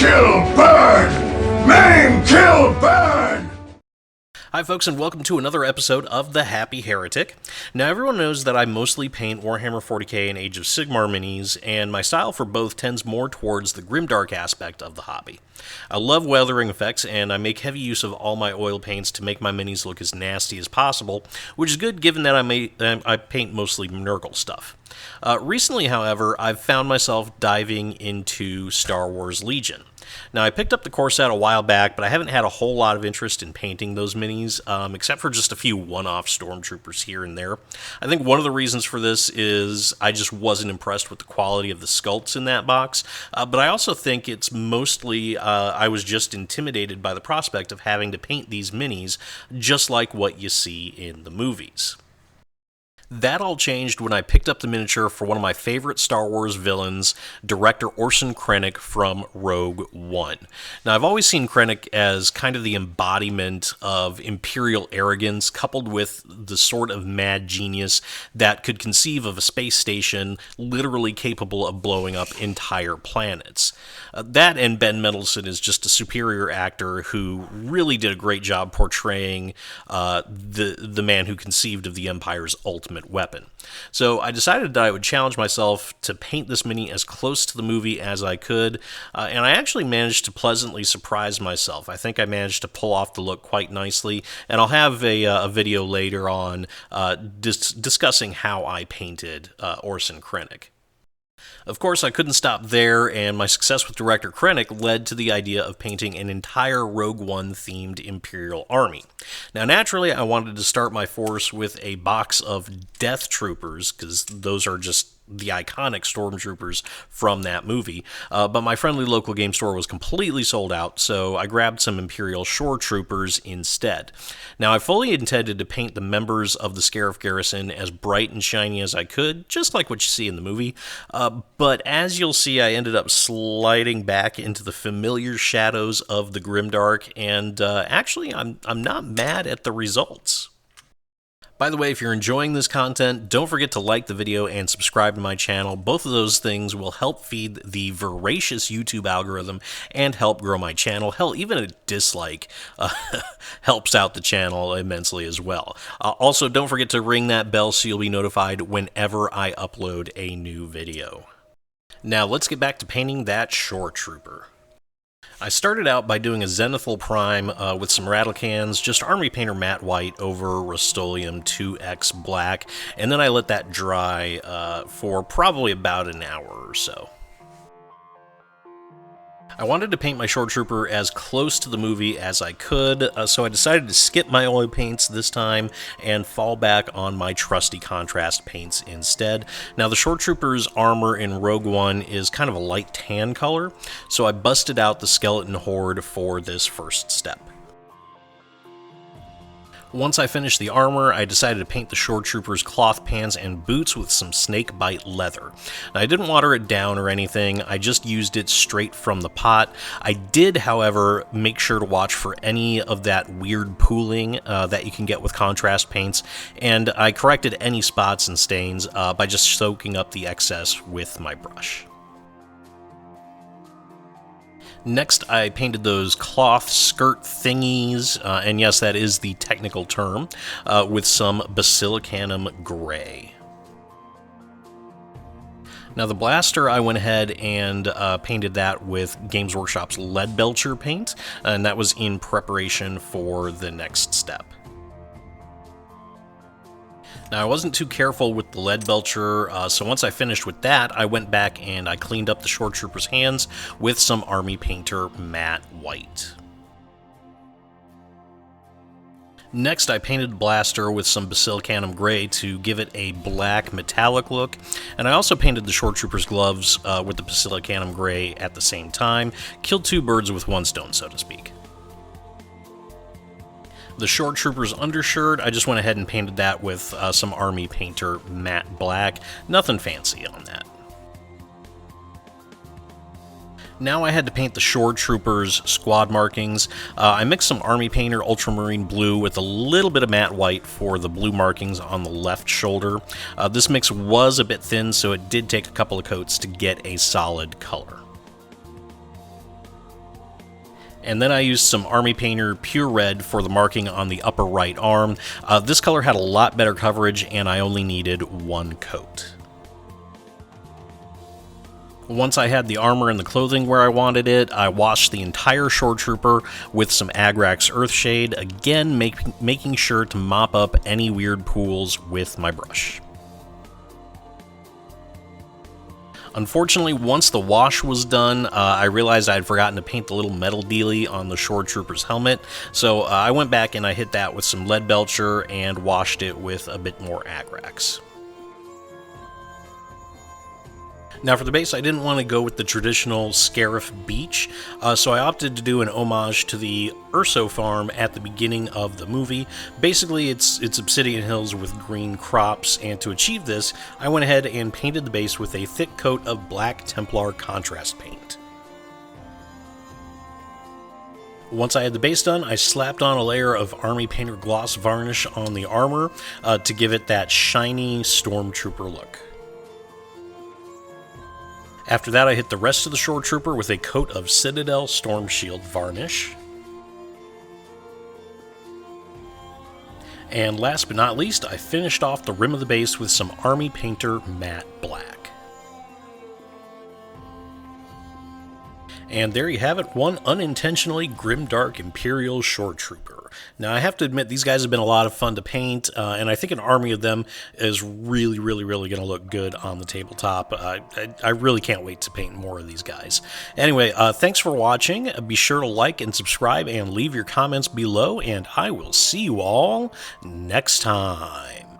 kill, burn! Maim, kill, burn! Hi folks, and welcome to another episode of The Happy Heretic. Now everyone knows that I mostly paint Warhammer 40k and Age of Sigmar minis, and my style for both tends more towards the Grimdark aspect of the hobby. I love weathering effects, and I make heavy use of all my oil paints to make my minis look as nasty as possible, which is good given that I paint mostly Nurgle stuff. Recently, however, I've found myself diving into Star Wars Legion. Now, I picked up the core set a while back, but I haven't had a whole lot of interest in painting those minis, except for just a few one-off stormtroopers here and there. I think one of the reasons for this is I just wasn't impressed with the quality of the sculpts in that box, but I also think it's mostly I was just intimidated by the prospect of having to paint these minis just like what you see in the movies. That all changed when I picked up the miniature for one of my favorite Star Wars villains, director Orson Krennic from Rogue One. Now, I've always seen Krennic as kind of the embodiment of Imperial arrogance, coupled with the sort of mad genius that could conceive of a space station literally capable of blowing up entire planets. That and Ben Mendelsohn is just a superior actor who really did a great job portraying the man who conceived of the Empire's ultimate weapon. So I decided that I would challenge myself to paint this mini as close to the movie as I could, and I actually managed to pleasantly surprise myself. I think I managed to pull off the look quite nicely, and I'll have a video later on discussing how I painted Orson Krennic. Of course, I couldn't stop there, and my success with director Krennic led to the idea of painting an entire Rogue One-themed Imperial army. Now, naturally, I wanted to start my force with a box of Death Troopers, because those are just the iconic stormtroopers from that movie, but my friendly local game store was completely sold out, so I grabbed some Imperial Shoretroopers instead. Now, I fully intended to paint the members of the Scarif Garrison as bright and shiny as I could, just like what you see in the movie, but as you'll see, I ended up sliding back into the familiar shadows of the Grimdark, and actually, I'm not mad at the results. By the way, if you're enjoying this content, don't forget to like the video and subscribe to my channel. Both of those things will help feed the voracious YouTube algorithm and help grow my channel. Hell, even a dislike helps out the channel immensely as well. Also, don't forget to ring that bell so you'll be notified whenever I upload a new video. Now, let's get back to painting that Shore Trooper. I started out by doing a Zenithal Prime with some rattle cans, just Army Painter Matte White over Rust-Oleum 2X Black, and then I let that dry for probably about an hour or so. I wanted to paint my Shore Trooper as close to the movie as I could, so I decided to skip my oil paints this time and fall back on my trusty contrast paints instead. Now, the Shore Trooper's armor in Rogue One is kind of a light tan color, so I busted out the Skeleton Horde for this first step. Once I finished the armor, I decided to paint the Shore Trooper's cloth pants and boots with some snakebite leather. Now, I didn't water it down or anything, I just used it straight from the pot. I did, however, make sure to watch for any of that weird pooling that you can get with contrast paints, and I corrected any spots and stains by just soaking up the excess with my brush. Next, I painted those cloth skirt thingies, and yes, that is the technical term, with some Basilicanum Gray. Now, the blaster, I went ahead and painted that with Games Workshop's Lead Belcher paint, and that was in preparation for the next step. Now, I wasn't too careful with the lead belcher, so once I finished with that, I went back and I cleaned up the Shore Trooper's hands with some Army Painter Matte White. Next, I painted the blaster with some Basilicanum Gray to give it a black metallic look, and I also painted the Shore Trooper's gloves with the Basilicanum Gray at the same time. Killed two birds with one stone, so to speak. The Shore Trooper's undershirt, I just went ahead and painted that with some Army Painter Matte Black. Nothing fancy on that. Now I had to paint the Shore Troopers squad markings. I mixed some Army Painter Ultramarine Blue with a little bit of matte white for the blue markings on the left shoulder. This mix was a bit thin, so it did take a couple of coats to get a solid color. And then I used some Army Painter Pure Red for the marking on the upper right arm. This color had a lot better coverage, and I only needed one coat. Once I had the armor and the clothing where I wanted it, I washed the entire Shore Trooper with some Agrax Earthshade, again making sure to mop up any weird pools with my brush. Unfortunately, once the wash was done, I realized I had forgotten to paint the little metal dealie on the Shore Trooper's helmet, so I went back and I hit that with some lead belcher and washed it with a bit more Agrax. Now for the base, I didn't want to go with the traditional Scarif Beach, so I opted to do an homage to the Urso farm at the beginning of the movie. Basically, it's obsidian hills with green crops, and to achieve this, I went ahead and painted the base with a thick coat of black Templar contrast paint. Once I had the base done, I slapped on a layer of Army Painter gloss varnish on the armor to give it that shiny Stormtrooper look. After that, I hit the rest of the Shore Trooper with a coat of Citadel Storm Shield varnish. And last but not least, I finished off the rim of the base with some Army Painter Matte Black. And there you have it, one unintentionally Grimdark Imperial Shoretrooper. Now, I have to admit, these guys have been a lot of fun to paint, and I think an army of them is really going to look good on the tabletop. I really can't wait to paint more of these guys. Anyway, thanks for watching. Be sure to like and subscribe and leave your comments below, and I will see you all next time.